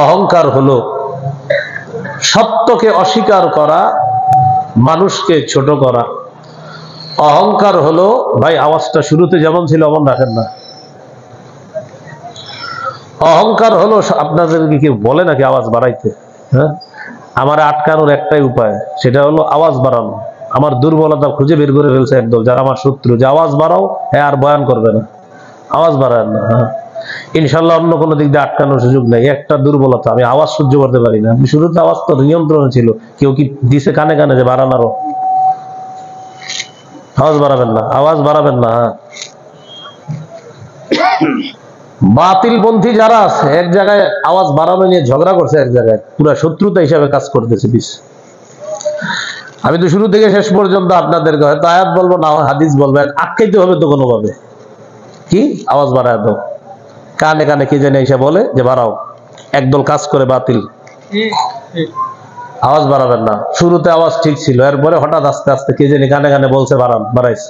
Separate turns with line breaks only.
অহংকার হলো সত্যকে অস্বীকার করা, মানুষকে ছোট করা। অহংকার হলো, ভাই আওয়াজটা শুরুতে যেমন ছিল এমন রাখেন না। অহংকার হলো, আপনাদেরকে কি বলে নাকি আওয়াজ বাড়াইতে? হ্যাঁ, আমার আটকানোর একটাই উপায়, সেটা হলো আওয়াজ বাড়ানো। আমার দুর্বলতা খুঁজে বের করে ফেলছে একদল, যারা আমার শত্রু, যে আওয়াজ বাড়াও, হ্যাঁ আর বয়ান করবে না, আওয়াজ বাড়ায় না। হ্যাঁ, ইনশাল্লাহ অন্য কোনো দিক দিয়ে আটকানোর সুযোগ নেই। একটা দুর্বলতা, আমি আওয়াজ সহ্য করতে পারি না। শুরুতে আওয়াজ তো নিয়ন্ত্রণে ছিল, কেউ কি দিছে কানে কানে যে বাড়ানারও? আওয়াজ বাড়াবেন না, আওয়াজ বাড়াবেন না। হ্যাঁ, বাতিলপন্থী যারা আছে এক জায়গায় আওয়াজ বাড়ানো নিয়ে ঝগড়া করছে, এক জায়গায় পুরা শত্রুতা হিসাবে কাজ করতেছে। আমি তো শুরু থেকে শেষ পর্যন্ত আপনাদেরকে হয়তো আয়াত বলবো, না হাদিস বলবো, আটকাইতে হবে তো কোনোভাবে। কি আওয়াজ বাড়ায় দাও, কানে কানে কে জানে এসে বলে যে বাড়াও, একদল কাজ করে বাতিল। আওয়াজ বাড়াবেন না। শুরুতে আওয়াজ ঠিক ছিল, এরপরে হঠাৎ আস্তে আস্তে কে জানি কানে কানে বলছে বাড়ান, বাড়াইছে।